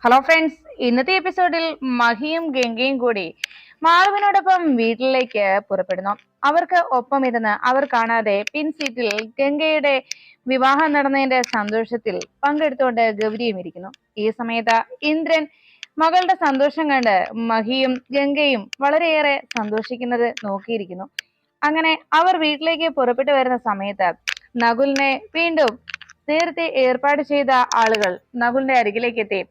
Hello friends, ഇന്നത്തെ എപ്പിസോഡിൽ മഹിയും ഗംഗയും കൂടി മാളുവിനോടൊപ്പം വീട്ടിലേക്ക് പുറപ്പെടുന്നു. അവർക്ക് ഒപ്പം ഇരുന്ന് അവർ കാണാതെ പിൻസീറ്റിൽ ഗംഗയുടെ വിവാഹം നടന്നതിന്റെ സന്തോഷത്തിൽ പങ്കെടുത്തുകൊണ്ട് ഗൗരിയും ഇരിക്കുന്നു. ഈ സമയത്ത് ഇന്ദ്രൻ മകളുടെ സന്തോഷം കണ്ട് മഹിയും ഗംഗയും വളരെയേറെ സന്തോഷിക്കുന്നത് നോക്കിയിരിക്കുന്നു. അങ്ങനെ അവർ വീട്ടിലേക്ക് പുറപ്പെട്ടു വരുന്ന സമയത്ത് നകുലിനെ വീണ്ടും നേരത്തെ ഏർപ്പാട് ചെയ്ത ആളുകൾ നകുലിന്റെ അരികിലേക്ക് എത്തി.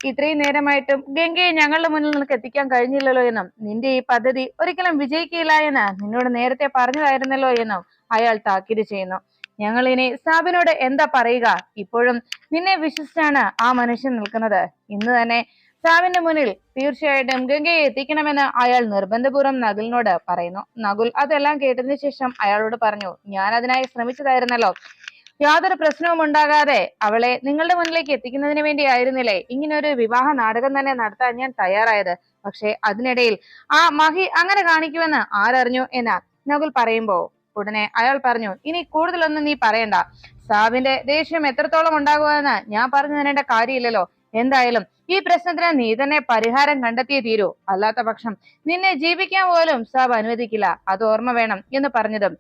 ഇത്രയും നേരമായിട്ടും ഗംഗയെ ഞങ്ങളുടെ മുന്നിൽ നിനക്ക് എത്തിക്കാൻ കഴിഞ്ഞില്ലല്ലോ എന്നും നിന്റെ ഈ പദ്ധതി ഒരിക്കലും വിജയിക്കില്ല എന്ന് നിന്നോട് നേരത്തെ പറഞ്ഞതായിരുന്നല്ലോ എന്നും അയാൾ താക്കീത് ചെയ്യുന്നു. ഞങ്ങൾ ഇനി സാബിനോട് എന്താ പറയുക? ഇപ്പോഴും നിന്നെ വിശ്വസിച്ചാണ് ആ മനുഷ്യൻ നിൽക്കുന്നത്. ഇന്ന് തന്നെ സാബിന്റെ മുന്നിൽ തീർച്ചയായിട്ടും ഗംഗയെ എത്തിക്കണമെന്ന് അയാൾ നിർബന്ധപൂർവ്വം നകുലിനോട് പറയുന്നു. നകുൽ അതെല്ലാം കേട്ടതിനു ശേഷം അയാളോട് പറഞ്ഞു, ഞാൻ അതിനായി ശ്രമിച്ചതായിരുന്നല്ലോ. യാതൊരു പ്രശ്നവും ഉണ്ടാകാതെ അവളെ നിങ്ങളുടെ മുന്നിലേക്ക് എത്തിക്കുന്നതിന് വേണ്ടി ആയിരുന്നില്ലേ ഇങ്ങനെ ഒരു വിവാഹ നാടകം തന്നെ നടത്താൻ ഞാൻ തയ്യാറായത്. പക്ഷെ അതിനിടയിൽ ആ മഹി അങ്ങനെ കാണിക്കുമെന്ന് ആരറിഞ്ഞു എന്ന് നകുൽ പറയുമ്പോ ഉടനെ അയാൾ പറഞ്ഞു, ഇനി കൂടുതലൊന്നും നീ പറയണ്ട. സാബിന്റെ ദേഷ്യം എത്രത്തോളം ഉണ്ടാകുമെന്ന് ഞാൻ പറഞ്ഞു തരേണ്ട കാര്യമില്ലല്ലോ. എന്തായാലും ഈ പ്രശ്നത്തിന് നീ തന്നെ പരിഹാരം കണ്ടെത്തിയേ തീരൂ. അല്ലാത്ത പക്ഷം നിന്നെ ജീവിക്കാൻ പോലും സാബ് അനുവദിക്കില്ല. അത് ഓർമ്മ വേണം എന്ന് പറഞ്ഞതും,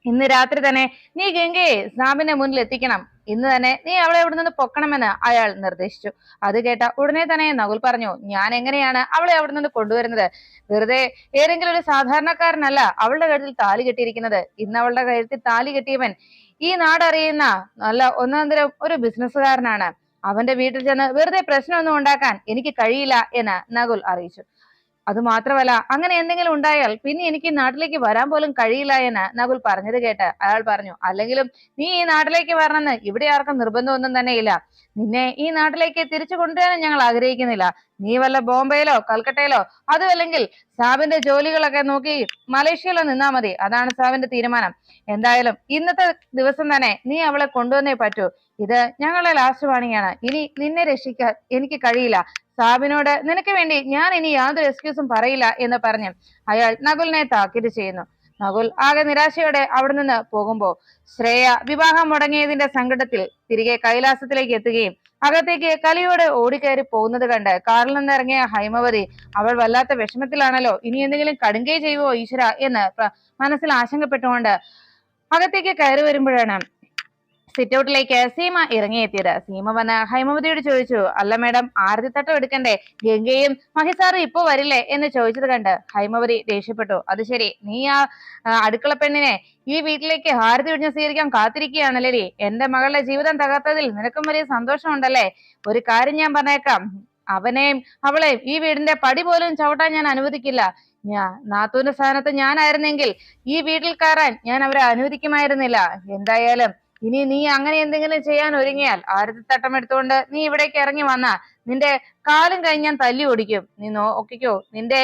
ഇന്ന് രാത്രി തന്നെ നീ ഗംഗയെ സാബിന്റെ മുന്നിൽ എത്തിക്കണം. ഇന്ന് തന്നെ നീ അവളെ ഇവിടെ നിന്ന് പൊക്കണമെന്ന് അയാൾ നിർദ്ദേശിച്ചു. അത് കേട്ട ഉടനെ തന്നെ നകുൽ പറഞ്ഞു, ഞാൻ എങ്ങനെയാണ് അവളെ അവിടെ നിന്ന് കൊണ്ടുവരുന്നത്? വെറുതെ ഏതെങ്കിലും ഒരു സാധാരണക്കാരനല്ല അവളുടെ കഴുത്തിൽ താലി കെട്ടിയിരിക്കുന്നത്. ഇന്ന് അവളുടെ കഴുത്തിൽ താലി കെട്ടിയവൻ ഈ നാടറിയുന്ന നല്ല ഒന്നാം തരം ഒരു ബിസിനസ്സുകാരനാണ്. അവന്റെ വീട്ടിൽ ചെന്ന് വെറുതെ പ്രശ്നമൊന്നും ഉണ്ടാക്കാൻ എനിക്ക് കഴിയില്ല എന്ന് നകുൽ അറിയിച്ചു. അതുമാത്രമല്ല, അങ്ങനെ എന്തെങ്കിലും ഉണ്ടായാൽ പിന്നെ എനിക്ക് നാട്ടിലേക്ക് വരാൻ പോലും കഴിയില്ല എന്ന് നകുൽ പറഞ്ഞത് കേട്ട് അയാൾ പറഞ്ഞു, അല്ലെങ്കിലും നീ ഈ നാട്ടിലേക്ക് വരണമെന്ന് ഇവിടെ ആർക്കും നിർബന്ധമൊന്നും തന്നെയില്ല. നിന്നെ ഈ നാട്ടിലേക്ക് തിരിച്ചു കൊണ്ടുവരാൻ ഞങ്ങൾ ആഗ്രഹിക്കുന്നില്ല. നീ വല്ല ബോംബെയിലോ കൽക്കട്ടയിലോ അതുമല്ലെങ്കിൽ സാബിന്റെ ജോലികളൊക്കെ നോക്കി മലേഷ്യയിലോ നിന്നാ മതി. അതാണ് സാബിന്റെ തീരുമാനം. എന്തായാലും ഇന്നത്തെ ദിവസം തന്നെ നീ അവളെ കൊണ്ടുവന്നേ പറ്റൂ. ഇത് ഞങ്ങളുടെ ലാസ്റ്റ് വാണിംഗ് ആണ്. ഇനി നിന്നെ രക്ഷിക്കാൻ എനിക്ക് കഴിയില്ല. സാബിനോട് നിനക്ക് വേണ്ടി ഞാൻ ഇനി യാതൊരു എക്സ്ക്യൂസും പറയില്ല എന്ന് പറഞ്ഞ് അയാൾ നകുലിനെ താക്കീത് ചെയ്യുന്നു. നകുൽ ആകെ നിരാശയോടെ അവിടെ നിന്ന് പോകുമ്പോ ശ്രേയ വിവാഹം മുടങ്ങിയതിന്റെ സങ്കടത്തിൽ തിരികെ കൈലാസത്തിലേക്ക് എത്തുകയും അകത്തേക്ക് കലിയോടെ ഓടിക്കയറി പോകുന്നത് കണ്ട് കാറിൽ നിന്നിറങ്ങിയ ഹൈമവതി അവൾ വല്ലാത്ത വിഷമത്തിലാണല്ലോ, ഇനി എന്തെങ്കിലും കടുങ്കൈ ചെയ്യുവോ ഈശ്വര എന്ന് മനസ്സിൽ ആശങ്കപ്പെട്ടുകൊണ്ട് അകത്തേക്ക് കയറി വരുമ്പോഴാണ് സിറ്റൗട്ടിലേക്ക് സീമ ഇറങ്ങിയെത്തിയത്. സീമ വന്ന് ഹൈമവതിയോട് ചോദിച്ചു, അല്ല മേഡം, ആരതിത്തട്ടം എടുക്കണ്ടേ? ഗംഗയും മഹിസാറും ഇപ്പൊ വരില്ലേ എന്ന് ചോദിച്ചത് കണ്ട് ഹൈമവതി ദേഷ്യപ്പെട്ടു. അത് ശരി, നീ ആ അടുക്കള പെണ്ണിനെ ഈ വീട്ടിലേക്ക് ഹാരതി ഒഴിഞ്ഞ് സ്വീകരിക്കാൻ കാത്തിരിക്കുകയാണല്ലേ? എന്റെ മകളുടെ ജീവിതം തകർത്തതിൽ നിനക്കും വലിയ സന്തോഷമുണ്ടല്ലേ? ഒരു കാര്യം ഞാൻ പറഞ്ഞേക്കാം, അവനെയും അവളെയും ഈ വീടിന്റെ പടി പോലും ചവിട്ടാൻ ഞാൻ അനുവദിക്കില്ല. നാത്തൂന്റെ സ്ഥാനത്ത് ഞാനായിരുന്നെങ്കിൽ ഈ വീട്ടിൽ കയറാൻ ഞാൻ അവരെ അനുവദിക്കുമായിരുന്നില്ല. എന്തായാലും ഇനി നീ അങ്ങനെ എന്തെങ്കിലും ചെയ്യാൻ ഒരുങ്ങിയാൽ ആരതി തട്ടം എടുത്തുകൊണ്ട് നീ ഇവിടേക്ക് ഇറങ്ങി വന്നാ നിന്റെ കാലും കഴിഞ്ഞ് ഞാൻ തല്ലി ഓടിക്കും. നീ നോക്കിക്കോ, നിന്റെ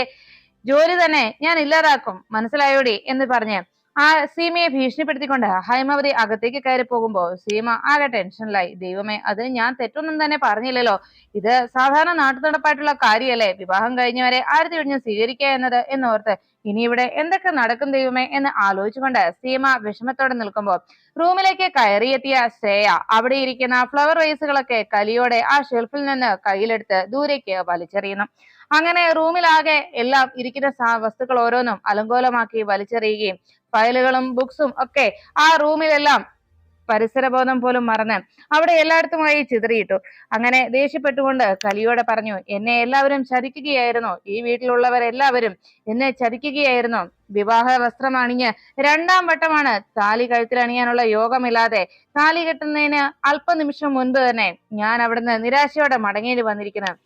ജോലി തന്നെ ഞാൻ ഇല്ലാതാക്കും, മനസ്സിലായോടി എന്ന് പറഞ്ഞ് ആ സീമയെ ഭീഷണിപ്പെടുത്തിക്കൊണ്ട് ഹൈമവതി അകത്തേക്ക് കയറി പോകുമ്പോ സീമ ആകെ ടെൻഷനിലായി. ദൈവമേ, അത് ഞാൻ തെറ്റൊന്നും തന്നെ പറഞ്ഞില്ലല്ലോ. ഇത് സാധാരണ നാട്ടുനടപ്പായിട്ടുള്ള കാര്യമല്ലേ? വിവാഹം കഴിഞ്ഞവരെ ആരതി ഒഴിഞ്ഞ് സ്വീകരിക്കുക എന്നത് എന്നോർത്ത് ഇനി ഇവിടെ എന്തൊക്കെ നടക്കും ദൈവമേ എന്ന് ആലോചിച്ചുകൊണ്ട് സീമ വിഷമത്തോടെ നിൽക്കുമ്പോ റൂമിലേക്ക് കയറിയെത്തിയ ശ്രേയ അവിടെ ഇരിക്കുന്ന ഫ്ലവർ വേസുകളൊക്കെ കലിയോടെ ആ ഷെൽഫിൽ നിന്ന് കയ്യിലെടുത്ത് ദൂരേക്ക് വലിച്ചെറിയുന്നു. അങ്ങനെ റൂമിലാകെ എല്ലാം ഇരിക്കുന്ന വസ്തുക്കൾ ഓരോന്നും അലങ്കോലമാക്കി വലിച്ചെറിയുകയും ഫയലുകളും ബുക്സും ഒക്കെ ആ റൂമിലെല്ലാം പരിസരബോധം പോലും മറന്ന് അവിടെ എല്ലായിടത്തുമായി ചിതറിയിട്ടു. അങ്ങനെ ദേഷ്യപ്പെട്ടുകൊണ്ട് കലിയോടെ പറഞ്ഞു, എന്നെ എല്ലാവരും ചതിക്കുകയായിരുന്നു. ഈ വീട്ടിലുള്ളവരെല്ലാവരും എന്നെ ചതിക്കുകയായിരുന്നു. വിവാഹ വസ്ത്രം അണിഞ്ഞ് രണ്ടാം വട്ടമാണ് താലി കഴുത്തിലണിയാനുള്ള യോഗമില്ലാതെ താലി കെട്ടുന്നതിന് അല്പനിമിഷം മുൻപ് തന്നെ ഞാൻ അവിടുന്ന് നിരാശയോടെ മടങ്ങേണ്ടി വന്നിരിക്കുന്നത്.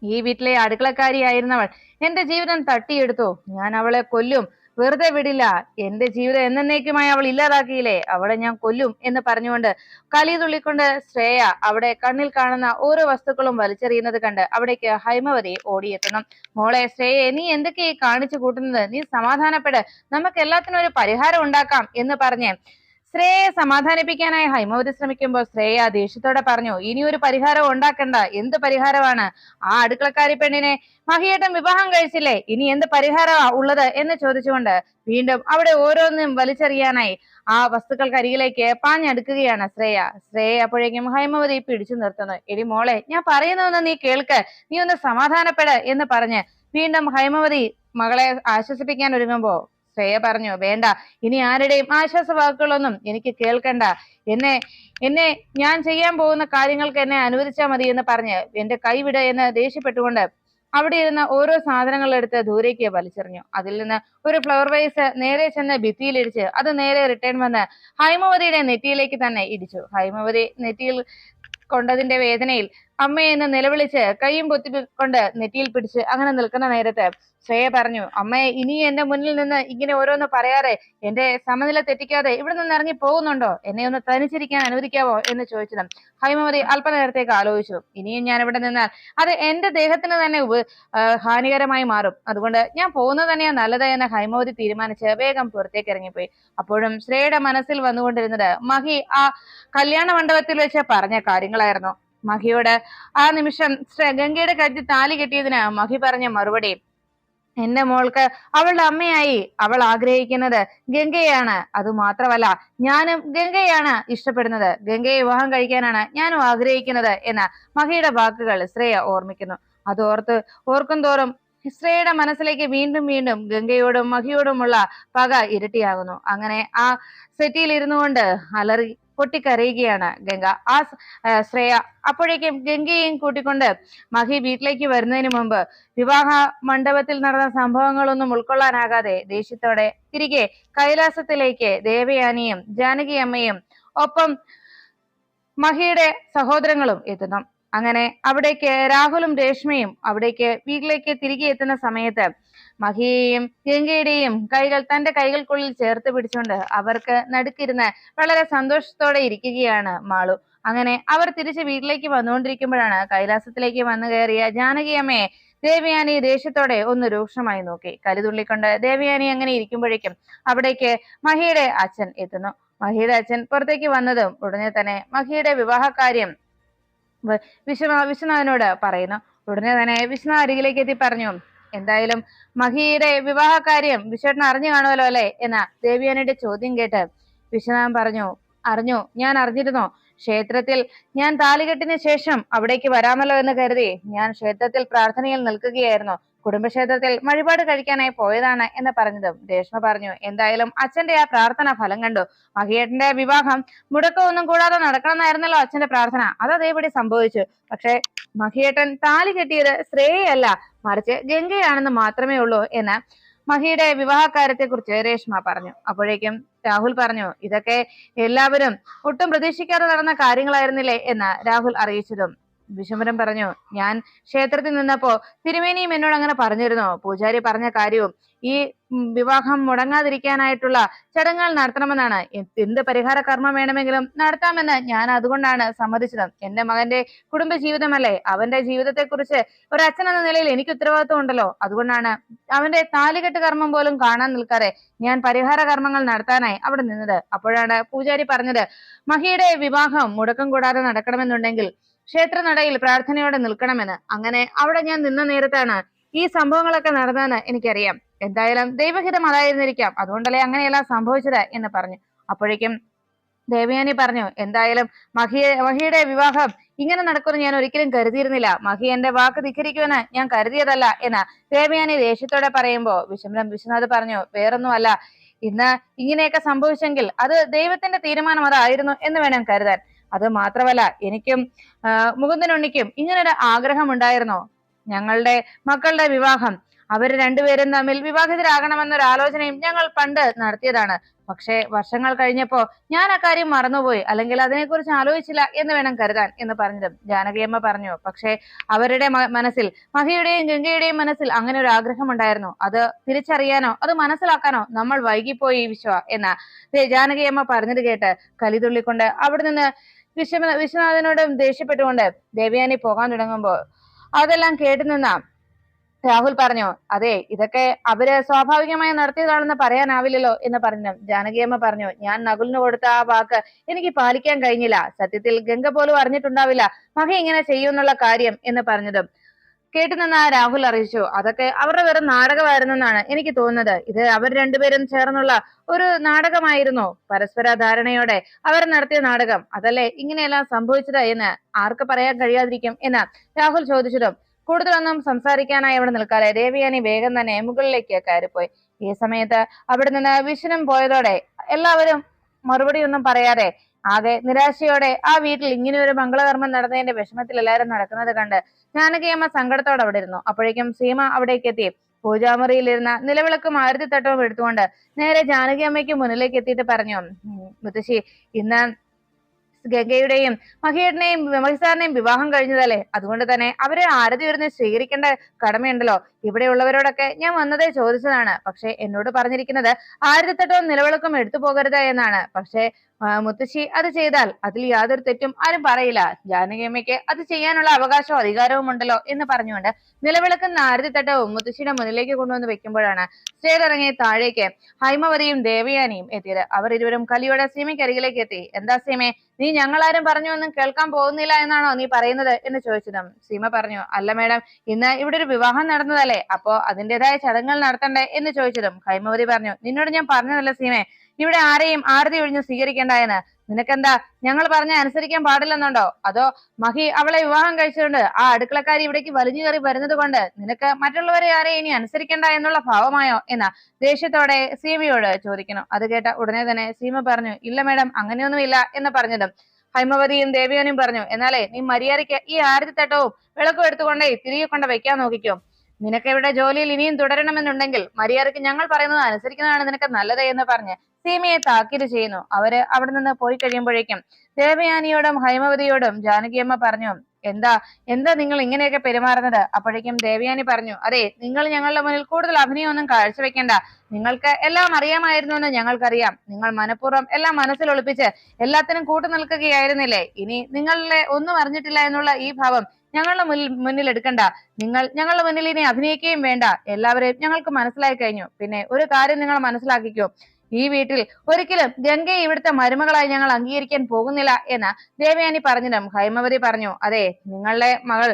ഈ വീട്ടിലെ അടുക്കളക്കാരിയായിരുന്നവൾ എന്റെ ജീവിതം തട്ടിയെടുത്തു. ഞാൻ അവളെ കൊല്ലും, വെറുതെ വിടില്ല. എന്റെ ജീവിതം എന്നേക്കുമായി അവൾ ഇല്ലാതാക്കിയില്ലേ, അവളെ ഞാൻ കൊല്ലും എന്ന് പറഞ്ഞുകൊണ്ട് കലി തുള്ളിക്കൊണ്ട് ശ്രേയ അവിടെ കണ്ണിൽ കാണുന്ന ഓരോ വസ്തുക്കളും വലിച്ചെറിയുന്നത് കണ്ട് അവിടേക്ക് ഹൈമവതി ഓടിയെത്തണം. മോളെ ശ്രേയ, നീ എന്തൊക്കെയാ കാണിച്ചു കൂട്ടുന്നത്? നീ സമാധാനപ്പെട്, നമുക്ക് എല്ലാത്തിനും ഒരു പരിഹാരം ഉണ്ടാക്കാം എന്ന് പറഞ്ഞ് ശ്രേയയെ സമാധാനിപ്പിക്കാനായി ഹൈമവതി ശ്രമിക്കുമ്പോൾ ശ്രേയ ദേഷ്യത്തോടെ പറഞ്ഞു, ഇനി ഒരു പരിഹാരം ഉണ്ടാക്കണ്ട. എന്ത് പരിഹാരമാണ്? ആ അടുക്കളക്കാരി പെണ്ണിനെ മഹിയേട്ടൻ വിവാഹം കഴിച്ചില്ലേ, ഇനി എന്ത് പരിഹാരമാ ഉള്ളത് എന്ന് ചോദിച്ചുകൊണ്ട് വീണ്ടും അവിടെ ഓരോന്നും വലിച്ചെറിയാനായി ആ വസ്തുക്കൾക്കരികിലേക്ക് പാഞ്ഞടുക്കുകയാണ് ശ്രേയ. ശ്രേയ അപ്പോഴേക്കും ഹൈമവതി പിടിച്ചു നിർത്തുന്നു. എടി മോളെ, ഞാൻ പറയുന്നതൊന്ന് നീ കേൾക്ക്, നീ ഒന്ന് സമാധാനപ്പെട് എന്ന് പറഞ്ഞ് വീണ്ടും ഹൈമവതി മകളെ ആശ്വസിപ്പിക്കാൻ ഒരുങ്ങുമ്പോ ശ്രേയ പറഞ്ഞു, വേണ്ട, ഇനി ആരുടെയും ആശ്വാസ വാക്കുകളൊന്നും എനിക്ക് കേൾക്കണ്ട. എന്നെ എന്നെ ഞാൻ ചെയ്യാൻ പോകുന്ന കാര്യങ്ങൾക്ക് എന്നെ അനുവദിച്ചാൽ മതി എന്ന് പറഞ്ഞ് എന്റെ കൈവിട എന്ന് ദേഷ്യപ്പെട്ടുകൊണ്ട് അവിടെ ഇരുന്ന ഓരോ സാധനങ്ങളെടുത്ത് ദൂരേക്ക് വലിച്ചെറിഞ്ഞു. അതിൽ നിന്ന് ഒരു ഫ്ലവർ വൈസ് നേരെ ചെന്ന് ഭിത്തിയിലിടിച്ച് അത് നേരെ റിട്ടേൺ വന്ന് ഹൈമവതിയുടെ നെറ്റിയിലേക്ക് തന്നെ ഇടിച്ചു. ഹൈമവതി നെറ്റിയിൽ കൊണ്ടതിന്റെ വേദനയിൽ അമ്മയെന്ന് നിലവിളിച്ച് കൈയും പൊത്തിക്കൊണ്ട് നെറ്റിയിൽ പിടിച്ച് അങ്ങനെ നിൽക്കുന്ന നേരത്ത് ശ്രേയ പറഞ്ഞു, അമ്മയെ ഇനി എന്റെ മുന്നിൽ നിന്ന് ഇങ്ങനെ ഓരോന്ന് പറയാതെ എന്റെ സമനില തെറ്റിക്കാതെ ഇവിടെ നിന്ന് ഇറങ്ങി പോകുന്നുണ്ടോ? എന്നെ ഒന്ന് തനിച്ചിരിക്കാൻ അനുവദിക്കാവോ എന്ന് ചോദിച്ചതും ഹൈമവതി അല്പനേരത്തേക്ക് ആലോചിച്ചു. ഇനിയും ഞാൻ ഇവിടെ നിന്നാൽ അത് എന്റെ ദേഹത്തിന് തന്നെ ഹാനികരമായി മാറും. അതുകൊണ്ട് ഞാൻ പോകുന്നത് തന്നെയാ നല്ലത് എന്ന് ഹൈമവതി തീരുമാനിച്ച് വേഗം പുറത്തേക്ക് ഇറങ്ങിപ്പോയി. അപ്പോഴും ശ്രേയയുടെ മനസ്സിൽ വന്നുകൊണ്ടിരുന്നത് മഹി ആ കല്യാണ മണ്ഡപത്തിൽ വെച്ച് പറഞ്ഞ കാര്യങ്ങളായിരുന്നു. മഹിയോട് ആ നിമിഷം ഗംഗയുടെ കഴുത്തിൽ താലി കെട്ടിയതിന് മഹി പറഞ്ഞ മറുപടി, എന്റെ മോൾക്ക് അവളുടെ അമ്മയായി അവൾ ആഗ്രഹിക്കുന്നത് ഗംഗയാണ്. അത് മാത്രമല്ല, ഞാനും ഗംഗയാണ് ഇഷ്ടപ്പെടുന്നത്. ഗംഗയെ വിവാഹം കഴിക്കാനാണ് ഞാനും ആഗ്രഹിക്കുന്നത് എന്ന മഹിയുടെ വാക്കുകൾ ശ്രേയ ഓർമ്മിക്കുന്നു. അത് ഓർക്കും തോറും ശ്രേയയുടെ മനസ്സിലേക്ക് വീണ്ടും വീണ്ടും ഗംഗയോടും മഹിയോടുമുള്ള പക ഇരട്ടിയാകുന്നു. അങ്ങനെ ആ സെറ്റിയിൽ ഇരുന്നു കൊണ്ട് അലറി പൊട്ടിക്കരയുകയാണ് ഗംഗ. ശ്രേയ അപ്പോഴേക്കും ഗംഗയെയും കൂട്ടിക്കൊണ്ട് മഹി വീട്ടിലേക്ക് വരുന്നതിന് മുമ്പ് വിവാഹ മണ്ഡപത്തിൽ നടന്ന സംഭവങ്ങളൊന്നും ഉൾക്കൊള്ളാനാകാതെ ദേഷ്യത്തോടെ തിരികെ കൈലാസത്തിലേക്ക് ദേവയാനിയും ജാനകി അമ്മയും ഒപ്പം മഹിയുടെ സഹോദരങ്ങളും എത്തുന്നു. അങ്ങനെ അവിടേക്ക് രാഹുലും രേഷ്മയും അവിടേക്ക് വീട്ടിലേക്ക് തിരികെ എത്തുന്ന സമയത്ത് മഹിയെയും ഗംഗയുടെയും കൈകൾ തന്റെ കൈകൾക്കുള്ളിൽ ചേർത്ത് പിടിച്ചുകൊണ്ട് അവർക്ക് നടുക്കിരുന്ന് വളരെ സന്തോഷത്തോടെ ഇരിക്കുകയാണ് മാളു. അങ്ങനെ അവർ തിരിച്ച് വീട്ടിലേക്ക് വന്നുകൊണ്ടിരിക്കുമ്പോഴാണ് കൈലാസത്തിലേക്ക് വന്നു കയറിയ ജാനകിയമ്മയെ ദേവയാനി ദേഷ്യത്തോടെ ഒന്ന് രൂക്ഷമായി നോക്കി. കലിതുള്ളിക്കൊണ്ട് ദേവയാനി അങ്ങനെ ഇരിക്കുമ്പോഴേക്കും അവിടേക്ക് മഹിയുടെ അച്ഛൻ എത്തുന്നു. മഹിയുടെ അച്ഛൻ പുറത്തേക്ക് വന്നതും ഉടനെ തന്നെ മഹിയുടെ വിവാഹകാര്യം വിശ്വനാഥനോട് പറയുന്നു. ഉടനെ തന്നെ വിശ്വനാഥ് അരികിലേക്ക് എത്തി പറഞ്ഞു, എന്തായാലും മഹിയുടെ വിവാഹകാര്യം വിശ്വട്ടൻ അറിഞ്ഞു കാണുമല്ലോ അല്ലെ എന്ന ദേവയാനിയുടെ ചോദ്യം കേട്ട് വിശ്വനാഥൻ പറഞ്ഞു, അറിഞ്ഞു, ഞാൻ അറിഞ്ഞിരുന്നു. ക്ഷേത്രത്തിൽ ഞാൻ താലികെട്ടിന് ശേഷം അവിടേക്ക് വരാമല്ലോ എന്ന് കരുതി ഞാൻ ക്ഷേത്രത്തിൽ പ്രാർത്ഥനയിൽ നിൽക്കുകയായിരുന്നു. കുടുംബക്ഷേത്രത്തിൽ വഴിപാട് കഴിക്കാനായി പോയതാണ് എന്ന് പറഞ്ഞതും രേഷ്മ പറഞ്ഞു, എന്തായാലും അച്ഛന്റെ ആ പ്രാർത്ഥന ഫലം കണ്ടു. മഹിയേട്ടന്റെ വിവാഹം മുടക്കമൊന്നും കൂടാതെ നടക്കണമെന്നായിരുന്നല്ലോ അച്ഛന്റെ പ്രാർത്ഥന. അത് അതേപടി സംഭവിച്ചു. പക്ഷെ മഹിയേട്ടൻ താലി കെട്ടിയത് ശ്രേയയല്ല, മറിച്ച് ഗംഗയാണെന്ന് മാത്രമേ ഉള്ളൂ എന്ന് മഹിയുടെ വിവാഹകാര്യത്തെ കുറിച്ച് രേഷ്മ പറഞ്ഞു. അപ്പോഴേക്കും രാഹുൽ പറഞ്ഞു, ഇതൊക്കെ എല്ലാവരും ഒട്ടും പ്രതീക്ഷിക്കാതെ നടന്ന കാര്യങ്ങളായിരുന്നില്ലേ എന്ന് രാഹുൽ അറിയിച്ചതും വിശ്വംഭരൻ പറഞ്ഞു, ഞാൻ ക്ഷേത്രത്തിൽ നിന്നപ്പോ തിരുമേനിയും എന്നോട് അങ്ങനെ പറഞ്ഞിരുന്നു. പൂജാരി പറഞ്ഞ കാര്യവും ഈ വിവാഹം മുടങ്ങാതിരിക്കാനായിട്ടുള്ള ചടങ്ങുകൾ നടത്തണമെന്നാണ്. എന്ത് പരിഹാര കർമ്മം വേണമെങ്കിലും നടത്താമെന്ന് ഞാൻ അതുകൊണ്ടാണ് സമ്മതിച്ചത്. എന്റെ മകന്റെ കുടുംബ ജീവിതമല്ലേ, അവന്റെ ജീവിതത്തെ കുറിച്ച് ഒരു അച്ഛൻ എന്ന നിലയിൽ എനിക്ക് ഉത്തരവാദിത്വം ഉണ്ടല്ലോ. അതുകൊണ്ടാണ് അവന്റെ താലികെട്ട് കർമ്മം പോലും കാണാൻ നിൽക്കാതെ ഞാൻ പരിഹാര കർമ്മങ്ങൾ നടത്താനായി അവിടെ നിന്നത്. അപ്പോഴാണ് പൂജാരി പറഞ്ഞത്, മഹിയുടെ വിവാഹം മുടക്കം കൂടാതെ നടക്കണമെന്നുണ്ടെങ്കിൽ ക്ഷേത്രനടയിൽ പ്രാർത്ഥനയോടെ നിൽക്കണമെന്ന്. അങ്ങനെ അവിടെ ഞാൻ നിന്ന നേരത്താണ് ഈ സംഭവങ്ങളൊക്കെ നടന്നതെന്ന് എനിക്കറിയാം. എന്തായാലും ദൈവഹിതം അതായിരുന്നിരിക്കാം, അതുകൊണ്ടല്ലേ അങ്ങനെയെല്ലാം സംഭവിച്ചത് എന്ന് പറഞ്ഞു. അപ്പോഴേക്കും ദേവയാനി പറഞ്ഞു, എന്തായാലും മഹിയുടെ വിവാഹം ഇങ്ങനെ നടക്കുമെന്ന് ഞാൻ ഒരിക്കലും കരുതിയിരുന്നില്ല. മഹി എന്റെ വാക്ക് ധിക്കരിക്കുമെന്ന് ഞാൻ കരുതിയതല്ല എന്ന് ദേവയാനി ദേഷ്യത്തോടെ പറയുമ്പോ വിശ്വനാഥ് പറഞ്ഞു, വേറൊന്നുമല്ല, ഇന്ന് ഇങ്ങനെയൊക്കെ സംഭവിച്ചെങ്കിൽ അത് ദൈവത്തിന്റെ തീരുമാനം അതായിരുന്നു എന്ന് വേണം കരുതാൻ. അത് മാത്രമല്ല, എനിക്കും മുകുന്ദനുണ്ണിക്കും ഇങ്ങനൊരു ആഗ്രഹം ഉണ്ടായിരുന്നു. ഞങ്ങളുടെ മക്കളുടെ വിവാഹം അവർ രണ്ടുപേരും തമ്മിൽ വിവാഹിതരാകണമെന്നൊരു ആലോചനയും ഞങ്ങൾ പണ്ട് നടത്തിയതാണ്. പക്ഷെ വർഷങ്ങൾ കഴിഞ്ഞപ്പോ ഞാൻ ആ കാര്യം മറന്നുപോയി, അല്ലെങ്കിൽ അതിനെക്കുറിച്ച് ആലോചിച്ചില്ല എന്ന് വേണം കരുതാൻ എന്ന് പറഞ്ഞതും ജാനകിയമ്മ പറഞ്ഞു, പക്ഷെ അവരുടെ മനസ്സിൽ, മഹിയുടെയും ഗംഗയുടെയും മനസ്സിൽ അങ്ങനെ ഒരു ആഗ്രഹം ഉണ്ടായിരുന്നു. അത് തിരിച്ചറിയാനോ അത് മനസ്സിലാക്കാനോ നമ്മൾ വൈകിപ്പോയി വിശ്വ എന്ന ജാനകിയമ്മ പറഞ്ഞത് കേട്ട് കലിതുള്ളിക്കൊണ്ട് അവിടെ നിന്ന് വിശ്വനാഥനോടും ദേഷ്യപ്പെട്ടുകൊണ്ട് ദേവയാനി പോകാൻ തുടങ്ങുമ്പോൾ അതെല്ലാം കേട്ടു നിന്ന രാഹുൽ പറഞ്ഞു, അതെ ഇതൊക്കെ അവര് സ്വാഭാവികമായി നടത്തിയതാണെന്ന് പറയാനാവില്ലല്ലോ എന്ന് പറഞ്ഞു. ജാനകിയമ്മ പറഞ്ഞു, ഞാൻ നകുലിന് കൊടുത്ത ആ വാക്ക് എനിക്ക് പാലിക്കാൻ കഴിഞ്ഞില്ല. സത്യത്തിൽ ഗംഗ പോലും അറിഞ്ഞിട്ടുണ്ടാവില്ല മഹി ഇങ്ങനെ ചെയ്യുന്നുള്ള കാര്യം എന്ന് പറഞ്ഞതും കേട്ടുനിന്ന രാഹുൽ അറിയിച്ചു, അതൊക്കെ അവരുടെ വെറും നാടകമായിരുന്നെന്നാണ് എനിക്ക് തോന്നുന്നത്. ഇത് അവർ രണ്ടുപേരും ചേർന്നുള്ള ഒരു നാടകമായിരുന്നു. പരസ്പര ധാരണയോടെ അവർ നടത്തിയ നാടകം. അതല്ലേ ഇങ്ങനെയെല്ലാം സംഭവിച്ചത് എന്ന് ആർക്ക് പറയാൻ കഴിയാതിരിക്കും എന്ന് രാഹുൽ ചോദിച്ചതും കൂടുതലൊന്നും സംസാരിക്കാനായി അവിടെ നിൽക്കാതെ ദേവയാനി വേഗം തന്നെ മുകളിലേക്ക് കയറിപ്പോയി. ഈ സമയത്ത് അവിടെ നിന്ന് വിഷ്ണും പോയതോടെ എല്ലാവരും മറുപടിയൊന്നും പറയാതെ ആകെ നിരാശയോടെ ആ വീട്ടിൽ ഇങ്ങനെ ഒരു മംഗളകർമ്മം നടന്നതിന്റെ വിഷമത്തിൽ എല്ലാവരും നടക്കുന്നത് കണ്ട് ജാനകിയമ്മ സങ്കടത്തോടെ അവിടെ ഇരുന്നു. അപ്പോഴേക്കും സീമ അവിടേക്ക് എത്തി. പൂജാമുറിയിലിരുന്ന നിലവിളക്കും ആരതിത്തട്ടവും എടുത്തുകൊണ്ട് നേരെ ജാനകിയമ്മയ്ക്ക് മുന്നിലേക്ക് എത്തിയിട്ട് പറഞ്ഞു, മുത്തശ്ശി, ഇന്ന് ഗംഗയുടെയും മഹിയേട്ടനെയും വിമൽസാറിനെയും വിവാഹം കഴിഞ്ഞതല്ലേ, അതുകൊണ്ട് തന്നെ അവരെ ആരതി വരുന്ന സ്വീകരിക്കേണ്ട കടമയുണ്ടല്ലോ. ഇവിടെയുള്ളവരോടൊക്കെ ഞാൻ വന്നതേ ചോദിച്ചതാണ്. പക്ഷെ എന്നോട് പറഞ്ഞിരിക്കുന്നത് ആരതിത്തട്ടവും നിലവിളക്കും എടുത്തു പോകരുത് എന്നാണ്. പക്ഷെ മുത്തശ്ശി അത് ചെയ്താൽ അതിൽ യാതൊരു തെറ്റും ആരും പറയില്ല. ജാനകിയമ്മയ്ക്ക് അത് ചെയ്യാനുള്ള അവകാശവും അധികാരവും ഉണ്ടല്ലോ എന്ന് പറഞ്ഞുകൊണ്ട് നിലവിളക്കും ആരതിത്തട്ടവും മുത്തശ്ശിയുടെ മുന്നിലേക്ക് കൊണ്ടുവന്ന് വെക്കുമ്പോഴാണ് സ്റ്റേജിറങ്ങി താഴേക്ക് ഹൈമവതിയും ദേവയാനിയും എത്തിയത്. അവർ ഇരുവരും കലിയോടെ സീമയ്ക്കരികിലേക്ക് എത്തി. എന്താ സീമേ, നീ ഞങ്ങളാരും പറഞ്ഞു ഒന്നും കേൾക്കാൻ പോകുന്നില്ല എന്നാണോ നീ പറയുന്നത് എന്ന് ചോദിച്ചതും സീമ പറഞ്ഞു, അല്ല മേഡം, ഇന്ന് ഇവിടെ ഒരു വിവാഹം നടന്നതല്ലേ, അപ്പോ അതിൻ്റെതായ ചടങ്ങുകൾ നടത്തണ്ടേ എന്ന് ചോദിച്ചതും ഹൈമവതി പറഞ്ഞു, നിന്നോട് ഞാൻ പറഞ്ഞതല്ല സീമേ, ഇവിടെ ആരെയും ആരതി ഒഴിഞ്ഞ് സ്വീകരിക്കേണ്ട എന്ന്. നിനക്കെന്താ ഞങ്ങൾ പറഞ്ഞ അനുസരിക്കാൻ പാടില്ലെന്നുണ്ടോ? അതോ മഹി അവളെ വിവാഹം കഴിച്ചുകൊണ്ട് ആ അടുക്കളക്കാരി ഇവിടേക്ക് വലിഞ്ഞു കയറി വരുന്നത് കൊണ്ട് നിനക്ക് മറ്റുള്ളവരെ ആരെയും ഇനി അനുസരിക്കേണ്ട എന്നുള്ള ഭാവമായോ എന്ന ദേഷ്യത്തോടെ സീമയോട് ചോദിക്കുന്നു. അത് കേട്ട ഉടനെ തന്നെ സീമ പറഞ്ഞു, ഇല്ല മേഡം, അങ്ങനെയൊന്നുമില്ല എന്ന് പറഞ്ഞതും ഹൈമവതിയും ദേവയാനിയും പറഞ്ഞു, എന്നാലേ നീ മര്യാദയ്ക്ക് ഈ ആരതിത്തട്ടവും വിളക്കും എടുത്തുകൊണ്ടേ തിരികെ കൊണ്ട് വെക്കാൻ നോക്കിക്കോ. നിനക്ക് ഇവിടെ ജോലിയിൽ ഇനിയും തുടരണമെന്നുണ്ടെങ്കിൽ മര്യാദയ്ക്ക് ഞങ്ങൾ പറയുന്നത് അനുസരിക്കുന്നതാണ് നിനക്ക് നല്ലത് എന്ന് പറഞ്ഞ് സീമയെ താക്കീത് ചെയ്യുന്നു. അവര് അവിടെ നിന്ന് പോയി കഴിയുമ്പോഴേക്കും ദേവയാനിയോടും ഹൈമവതിയോടും ജാനകിയമ്മ പറഞ്ഞു, എന്താ എന്താ നിങ്ങൾ ഇങ്ങനെയൊക്കെ പെരുമാറുന്നത്? അപ്പോഴേക്കും ദേവയാനി പറഞ്ഞു, അതെ, നിങ്ങൾ ഞങ്ങളുടെ മുന്നിൽ കൂടുതൽ അഭിനയമൊന്നും കാഴ്ചവെക്കേണ്ട. നിങ്ങൾക്ക് എല്ലാം അറിയാമായിരുന്നു എന്ന് ഞങ്ങൾക്കറിയാം. നിങ്ങൾ മനഃപൂർവ്വം എല്ലാം മനസ്സിൽ ഒളിപ്പിച്ച് എല്ലാത്തിനും കൂട്ടു നിൽക്കുകയായിരുന്നില്ലേ? ഇനി നിങ്ങളെ ഒന്നും അറിഞ്ഞിട്ടില്ല എന്നുള്ള ഈ ഭാവം ഞങ്ങളുടെ മുന്നിൽ എടുക്കണ്ട. നിങ്ങൾ ഞങ്ങളുടെ മുന്നിൽ ഇനി അഭിനയിക്കുകയും വേണ്ട. എല്ലാവരെയും ഞങ്ങൾക്ക് മനസ്സിലായി കഴിഞ്ഞു. പിന്നെ ഒരു കാര്യം നിങ്ങൾ മനസ്സിലാക്കിക്കോ, ഈ വീട്ടിൽ ഒരിക്കലും ഗംഗയെ ഇവിടുത്തെ മരുമകളായി ഞങ്ങൾ അംഗീകരിക്കാൻ പോകുന്നില്ല എന്ന് ദേവയാനി പറഞ്ഞതും ഹൈമവതി പറഞ്ഞു, അതെ, നിങ്ങളുടെ മകൾ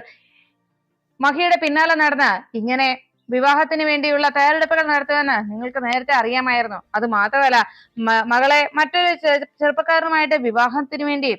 മഹിയുടെ പിന്നാലെ നടന്ന് ഇങ്ങനെ വിവാഹത്തിന് വേണ്ടിയുള്ള തയ്യാറെടുപ്പുകൾ നടത്തുമെന്ന് നിങ്ങൾക്ക് നേരത്തെ അറിയാമായിരുന്നു. അത് മാത്രമല്ല, മകളെ മറ്റൊരു ചെറുപ്പക്കാരനുമായിട്ട് വിവാഹത്തിന് വേണ്ടി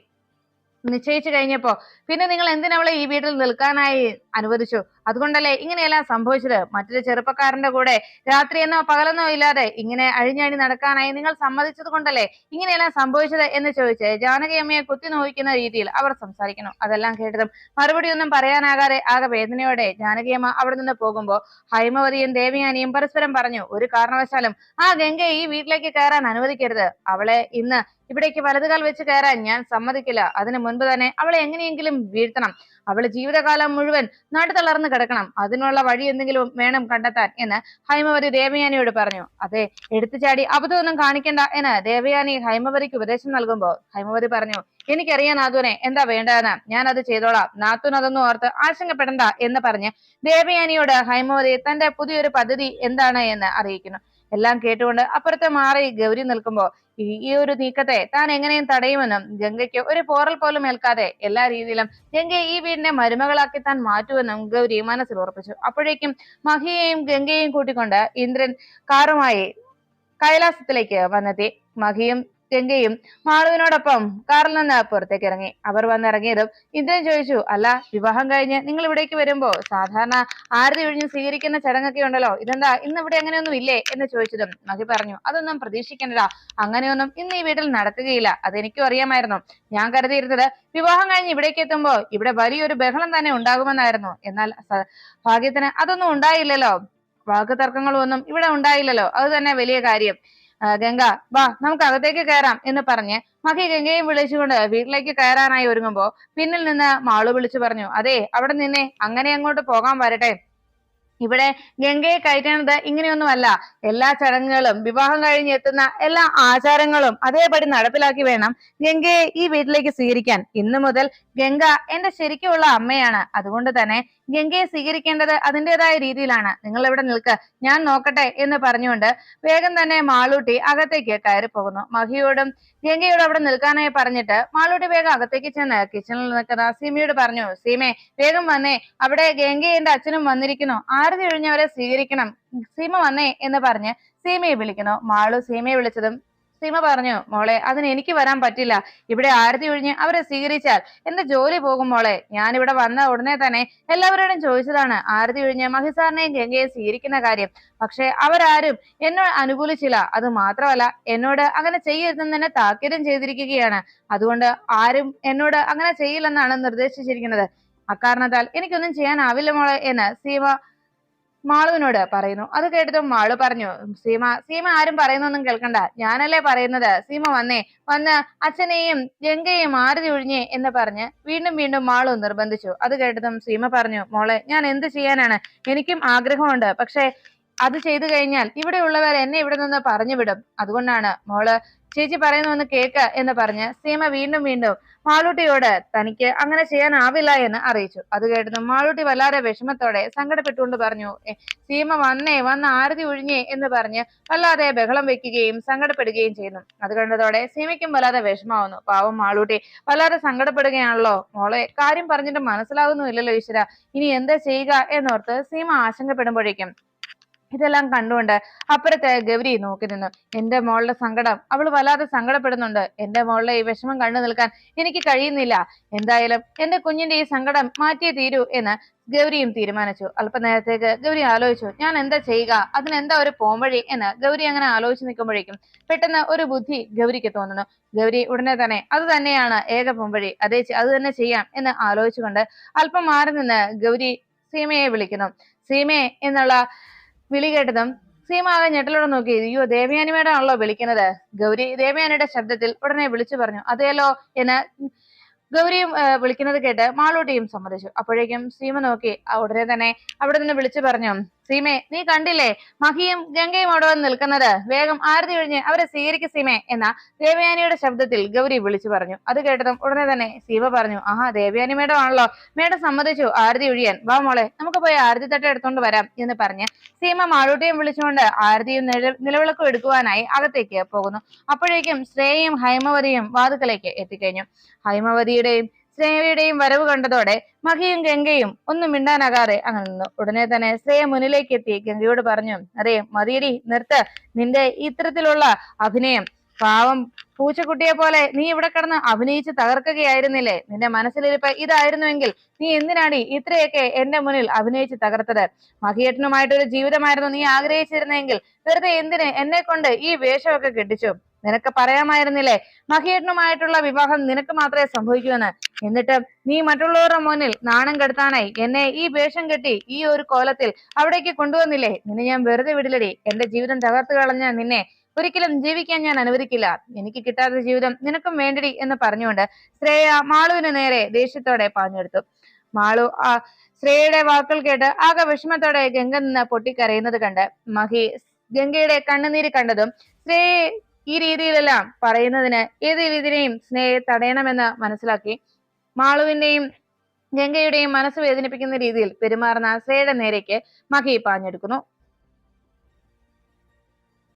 നിശ്ചയിച്ചു കഴിഞ്ഞപ്പോ പിന്നെ നിങ്ങൾ എന്തിനവളെ ഈ വീട്ടിൽ നിൽക്കാനായി അനുവദിച്ചു? അതുകൊണ്ടല്ലേ ഇങ്ങനെയെല്ലാം സംഭവിച്ചത്. മറ്റൊരു ചെറുപ്പക്കാരന്റെ കൂടെ രാത്രിയെന്നോ പകലെന്നോ ഇല്ലാതെ ഇങ്ങനെ അഴിഞ്ഞഴി നടക്കാനായി നിങ്ങൾ സമ്മതിച്ചത് കൊണ്ടല്ലേ ഇങ്ങനെയെല്ലാം സംഭവിച്ചത് എന്ന് ചോദിച്ച് ജാനകിയമ്മയെ കുത്തി നോവിക്കുന്ന രീതിയിൽ അവർ സംസാരിക്കുന്നു. അതെല്ലാം കേട്ടതും മറുപടിയൊന്നും പറയാനാകാതെ ആകെ വേദനയോടെ ജാനകിയമ്മ അവിടെ നിന്ന് പോകുമ്പോ ഹൈമവതിയും ദേവയാനിയും പരസ്പരം പറഞ്ഞു, ഒരു കാരണവശാലും ആ ഗംഗയെ ഈ വീട്ടിലേക്ക് കയറാൻ അനുവദിക്കരുത്. അവളെ ഇന്ന് ഇവിടേക്ക് വലതുകാൽ വെച്ച് കയറാൻ ഞാൻ സമ്മതിക്കില്ല. അതിനു മുൻപ് തന്നെ അവളെ എങ്ങനെയെങ്കിലും വീഴ്ത്തണം. അവള് ജീവിതകാലം മുഴുവൻ നടുതളർന്ന് കിടക്കണം. അതിനുള്ള വഴി എന്തെങ്കിലും വേണം കണ്ടെത്താൻ എന്ന് ഹൈമവതി ദേവയാനിയോട് പറഞ്ഞു. അതെ, എടുത്തുചാടി അബദ്ധമൊന്നും കാണിക്കണ്ട എന്ന് ദേവയാനി ഹൈമവതിക്ക് ഉപദേശം നൽകുമ്പോ ഹൈമവതി പറഞ്ഞു, എനിക്കറിയാം നാത്തൂനെ എന്താ വേണ്ടതെന്ന്, ഞാൻ അത് ചെയ്തോളാം. നാത്തൂൻ അതൊന്നും ഓർത്ത് ആശങ്കപ്പെടണ്ട എന്ന് പറഞ്ഞ് ദേവയാനിയോട് ഹൈമവതി തന്റെ പുതിയൊരു പദ്ധതി എന്താണ് എന്ന് അറിയിക്കുന്നു. എല്ലാം കേട്ടുകൊണ്ട് അപ്പുറത്തെ മാറി ഗൗരി നിൽക്കുമ്പോ ഈ ഒരു നീക്കത്തെ താൻ എങ്ങനെയും തടയുമെന്നും ഗംഗയ്ക്ക് ഒരു പോറൽ പോലും ഏൽക്കാതെ എല്ലാ രീതിയിലും ഗംഗയെ ഈ വീടിന്റെ മരുമകളാക്കി താൻ മാറ്റുമെന്നും ഗൗരി മനസ്സിൽ ഉറപ്പിച്ചു. അപ്പോഴേക്കും മഹിയെയും ഗംഗയെയും കൂട്ടിക്കൊണ്ട് ഇന്ദ്രൻ കാറുമായി കൈലാസത്തിലേക്ക് വന്നെത്തി. മഹിയും ഗംഗയും മാളുവിനോടൊപ്പം കാറിൽ നിന്ന് പുറത്തേക്ക് ഇറങ്ങി. അവർ വന്നിറങ്ങിയതും ഇന്ദ്രൻ ചോദിച്ചു, അല്ല, വിവാഹം കഴിഞ്ഞ് നിങ്ങൾ ഇവിടേക്ക് വരുമ്പോ സാധാരണ ആരതി ഒഴിഞ്ഞ് സ്വീകരിക്കുന്ന ചടങ്ങൊക്കെ ഉണ്ടല്ലോ, ഇതെന്താ ഇന്ന് ഇവിടെ അങ്ങനെയൊന്നും ഇല്ലേ എന്ന് ചോദിച്ചതും മഹി പറഞ്ഞു, അതൊന്നും പ്രതീക്ഷിക്കണ്ട, അങ്ങനെയൊന്നും ഇന്ന് ഈ വീട്ടിൽ നടത്തുകയില്ല. അതെനിക്കും അറിയാമായിരുന്നു. ഞാൻ കരുതിയിരുന്നത് വിവാഹം കഴിഞ്ഞ് ഇവിടേക്ക് എത്തുമ്പോ ഇവിടെ വലിയൊരു ബഹളം തന്നെ ഉണ്ടാകുമെന്നായിരുന്നു. എന്നാൽ ഭാഗ്യത്തിന് അതൊന്നും ഉണ്ടായില്ലല്ലോ. വാക്ക് തർക്കങ്ങളും ഒന്നും ഇവിടെ ഉണ്ടായില്ലല്ലോ. അത് തന്നെ വലിയ കാര്യം. ഗംഗ, വാ നമുക്ക് അകത്തേക്ക് കയറാം എന്ന് പറഞ്ഞ് മഹി ഗംഗയും വിളിച്ചുകൊണ്ട് വീട്ടിലേക്ക് കയറാനായി ഒരുങ്ങുമ്പോ പിന്നിൽ നിന്ന് മാളു വിളിച്ചു പറഞ്ഞു, അതെ, അവിടെ നിന്നെ, അങ്ങനെ അങ്ങോട്ട് പോകാൻ വരട്ടെ. ഇവിടെ ഗംഗയെ കയറ്റുന്നത് ഇങ്ങനെയൊന്നുമല്ല. എല്ലാ ചടങ്ങുകളും വിവാഹം കഴിഞ്ഞ് എത്തുന്ന എല്ലാ ആചാരങ്ങളും അതേപടി നടപ്പിലാക്കി വേണം ഗംഗയെ ഈ വീട്ടിലേക്ക് സ്വീകരിക്കാൻ. ഇന്നു മുതൽ ഗംഗ എന്റെ ശരിക്കുമുള്ള അമ്മയാണ്. അതുകൊണ്ട് തന്നെ ഗംഗയെ സ്വീകരിക്കേണ്ടത് അതിൻ്റെതായ രീതിയിലാണ്. നിങ്ങൾ ഇവിടെ നിൽക്ക്, ഞാൻ നോക്കട്ടെ എന്ന് പറഞ്ഞുകൊണ്ട് വേഗം തന്നെ മാളൂട്ടി അകത്തേക്ക് കയറി പോകുന്നു. മഹിയോടും ഗംഗയോടും അവിടെ നിൽക്കാനായി പറഞ്ഞിട്ട് മാളൂട്ടി വേഗം അകത്തേക്ക് ചെന്ന് കിച്ചണിൽ നിൽക്കുന്ന സീമയോട് പറഞ്ഞു, സീമേ വേഗം വന്നേ, അവിടെ ഗംഗയും എന്റെ അച്ഛനും വന്നിരിക്കുന്നു, ആരതി ഒഴിഞ്ഞവരെ സ്വീകരിക്കണം, സീമ വന്നേ എന്ന് പറഞ്ഞ് സീമയെ വിളിക്കുന്നു. മാളു സീമയെ വിളിച്ചതും സീമ പറഞ്ഞു, മോളെ അതിന് എനിക്ക് വരാൻ പറ്റില്ല. ഇവിടെ ആരതി ഒഴിഞ്ഞ് അവരെ സ്വീകരിച്ചാൽ എന്റെ ജോലി പോകും മോളെ. ഞാനിവിടെ വന്ന ഉടനെ തന്നെ എല്ലാവരോടും ചോദിച്ചതാണ് ആരതി ഒഴിഞ്ഞ് മഹിസാറിനെയും ഗംഗയെയും സ്വീകരിക്കുന്ന കാര്യം. പക്ഷെ അവരാരും എന്നോട് അനുകൂലിച്ചില്ല. അത് മാത്രമല്ല, എന്നോട് അങ്ങനെ ചെയ്യരുതെന്ന് തന്നെ താക്കീതും ചെയ്തിരിക്കുകയാണ്. അതുകൊണ്ട് ആരും എന്നോട് അങ്ങനെ ചെയ്യില്ലെന്നാണ് നിർദ്ദേശിച്ചിരിക്കുന്നത്. അക്കാരണത്താൽ എനിക്കൊന്നും ചെയ്യാനാവില്ല മോളെ എന്ന് സീമ മാളുവിനോട് പറയുന്നു. അത് കേട്ടതും മാളു പറഞ്ഞു, സീമ ആരും പറയുന്നൊന്നും കേൾക്കണ്ട, ഞാനല്ലേ പറയുന്നത്. സീമ വന്നേ, വന്ന് അച്ഛനെയും ഗംഗയെയും ആരതി ഒഴിഞ്ഞേ എന്ന് പറഞ്ഞ് വീണ്ടും വീണ്ടും മാളു നിർബന്ധിച്ചു. അത് കേട്ടതും സീമ പറഞ്ഞു, മോളെ ഞാൻ എന്ത് ചെയ്യാനാണ്, എനിക്കും ആഗ്രഹമുണ്ട്. പക്ഷെ അത് ചെയ്തു കഴിഞ്ഞാൽ ഇവിടെയുള്ളവർ എന്നെ ഇവിടെ നിന്ന് പറഞ്ഞു വിടും. അതുകൊണ്ടാണ് മോള് ചേച്ചി പറയുന്നൊന്ന് കേക്ക് എന്ന് പറഞ്ഞ് സീമ വീണ്ടും വീണ്ടും മാളൂട്ടിയോട് തനിക്ക് അങ്ങനെ ചെയ്യാനാവില്ല എന്ന് അറിയിച്ചു. അത് കേട്ടതും മാളൂട്ടി വല്ലാതെ വിഷമത്തോടെ സങ്കടപ്പെട്ടുകൊണ്ട് പറഞ്ഞു, സീമ വന്ന് ആരതി ഒഴിഞ്ഞേ എന്ന് പറഞ്ഞ് വല്ലാതെ ബഹളം വെക്കുകയും സങ്കടപ്പെടുകയും ചെയ്യുന്നു. അത് കണ്ടതോടെ സീമയ്ക്കും വല്ലാതെ വിഷമാവുന്നു. പാവം മാളൂട്ടി വല്ലാതെ സങ്കടപ്പെടുകയാണല്ലോ. മോളെ കാര്യം പറഞ്ഞിട്ട് മനസ്സിലാവുന്നുമില്ലല്ലോ ഈശ്വര, ഇനി എന്താ ചെയ്യുക എന്നോർത്ത് സീമ ആശങ്കപ്പെടുമ്പോഴേക്കും ഇതെല്ലാം കണ്ടുകൊണ്ട് അപ്പുറത്ത് ഗൗരി നോക്കി നിന്നു. എന്റെ മോളുടെ സങ്കടം, അവൾ വല്ലാതെ സങ്കടപ്പെടുന്നുണ്ട്. എന്റെ മോളുടെ ഈ വിഷമം കണ്ടു നിൽക്കാൻ എനിക്ക് കഴിയുന്നില്ല. എന്തായാലും എന്റെ കുഞ്ഞിന്റെ ഈ സങ്കടം മാറ്റിയേ തീരൂ എന്ന് ഗൗരിയും തീരുമാനിച്ചു. അല്പനേരത്തേക്ക് ഗൗരി ആലോചിച്ചു, ഞാൻ എന്താ ചെയ്യുക, അതിനെന്താ ഒരു പോംവഴി എന്ന് ഗൗരി അങ്ങനെ ആലോചിച്ച് നിൽക്കുമ്പോഴേക്കും പെട്ടെന്ന് ഒരു ബുദ്ധി ഗൗരിക്ക് തോന്നുന്നു. ഗൗരി ഉടനെ തന്നെ അത് തന്നെയാണ് ഏക പോംവഴി, അത് തന്നെ ചെയ്യാം എന്ന് ആലോചിച്ചുകൊണ്ട് അല്പം മാറി നിന്ന് ഗൗരി സീമയെ വിളിക്കുന്നു. സീമയെ എന്നുള്ള വിളി കേട്ടതും സീമ ആകെ ഞെട്ടലോടെ നോക്കി. അയ്യോ, ദേവയാനി മേഡം ആണല്ലോ വിളിക്കുന്നത്. ഗൗരി ദേവയാനിയുടെ ശബ്ദത്തിൽ ഉടനെ വിളിച്ചു പറഞ്ഞു. അതെയല്ലോ എന്ന് ഗൗരിയും വിളിക്കുന്നത് കേട്ട് മാളൂട്ടിയും സമ്മതിച്ചു. അപ്പോഴേക്കും സീമ നോക്കി ഉടനെ തന്നെ അവിടെ നിന്ന് വിളിച്ചു പറഞ്ഞു, സീമേ നീ കണ്ടില്ലേ മഹിയും ഗംഗയും അവിടെ വന്ന് നിൽക്കുന്നത്, വേഗം ആരതി ഒഴിഞ്ഞ് അവരെ സ്വീകരിക്കും സീമേ എന്ന ദേവയാനിയുടെ ശബ്ദത്തിൽ ഗൗരി വിളിച്ചു പറഞ്ഞു. അത് കേട്ടതും ഉടനെ തന്നെ സീമ പറഞ്ഞു, ആഹാ ദേവയാനി മേഡം ആണല്ലോ, മേഡം സമ്മതിച്ചു ആരതി ഒഴിയാൻ, വാ മോളെ നമുക്ക് പോയി ആരതി തട്ട എടുത്തോണ്ട് വരാം എന്ന് പറഞ്ഞ് സീമ മാളൂട്ടിയും വിളിച്ചുകൊണ്ട് ആരതിയും നിലവിളക്കും എടുക്കുവാനായി അകത്തേക്ക് പോകുന്നു. അപ്പോഴേക്കും ശ്രേയയും ഹൈമവതിയും വാതുക്കലേക്ക് എത്തിക്കഴിഞ്ഞു. ഹൈമവതിയുടെയും ശ്രേയയുടെയും വരവ് കണ്ടതോടെ മഹിയും ഗംഗയും ഒന്നും മിണ്ടാനാകാതെ അങ്ങനെ നിന്നു. ഉടനെ തന്നെ ശ്രേയ മുന്നിലേക്ക് എത്തി ഗംഗയോട് പറഞ്ഞു, അതെ മതിയടി, നിർത്ത് നിന്റെ ഇത്തരത്തിലുള്ള അഭിനയം. പാവം പൂച്ചക്കുട്ടിയെ പോലെ നീ ഇവിടെ കിടന്ന് അഭിനയിച്ച് തകർക്കുകയായിരുന്നില്ലേ? നിന്റെ മനസ്സിലിരിപ്പ് ഇതായിരുന്നുവെങ്കിൽ നീ എന്തിനാടി ഇത്രയൊക്കെ എന്റെ മുന്നിൽ അഭിനയിച്ച് തകർത്തത്? മഹിയേട്ടനുമായിട്ടൊരു ജീവിതമായിരുന്നു നീ ആഗ്രഹിച്ചിരുന്നെങ്കിൽ വെറുതെ എന്തിന് എന്നെ കൊണ്ട് ഈ വേഷമൊക്കെ കെട്ടിച്ചു? നിനക്ക് പറയാമായിരുന്നില്ലേ മഹിയേട്ടനുമായിട്ടുള്ള വിവാഹം നിനക്ക് മാത്രമേ സംഭവിക്കൂന്ന്? എന്നിട്ട് നീ മറ്റുള്ളവരുടെ മുന്നിൽ നാണം കെടുത്താനായി എന്നെ ഈ വേഷം കെട്ടി ഈ ഒരു കോലത്തിൽ അവിടേക്ക് കൊണ്ടുവന്നില്ലേ? നിന്നെ ഞാൻ വെറുതെ വിടില്ലടി. എന്റെ ജീവിതം തകർത്തു കളഞ്ഞ നിന്നെ ഒരിക്കലും ജീവിക്കാൻ ഞാൻ അനുവദിക്കില്ല. എനിക്ക് കിട്ടാത്ത ജീവിതം നിനക്കും വേണ്ടടി എന്ന് പറഞ്ഞുകൊണ്ട് ശ്രേയ മാളുവിന് നേരെ ദേഷ്യത്തോടെ പാഞ്ഞെടുത്തു. മാളു ശ്രേയയുടെ വാക്കുകൾ കേട്ട് ആകെ വിഷമത്തോടെ ഗംഗ നിന്ന് പൊട്ടിക്കരയുന്നത് കണ്ട് മഹി ഗംഗയുടെ കണ്ണുനീര് കണ്ടതും ശ്രേയ ഈ രീതിയിലെല്ലാം പറയുന്നതിന് ഏത് രീതിയിലെയും സ്നേഹയെ തടയണമെന്ന് മനസ്സിലാക്കി മാളുവിന്റെയും ഗംഗയുടെയും മനസ്സ് വേദനിപ്പിക്കുന്ന രീതിയിൽ പെരുമാറുന്ന ശ്രേയയുടെ നേരേക്ക് മഹി പാഞ്ഞെടുക്കുന്നു.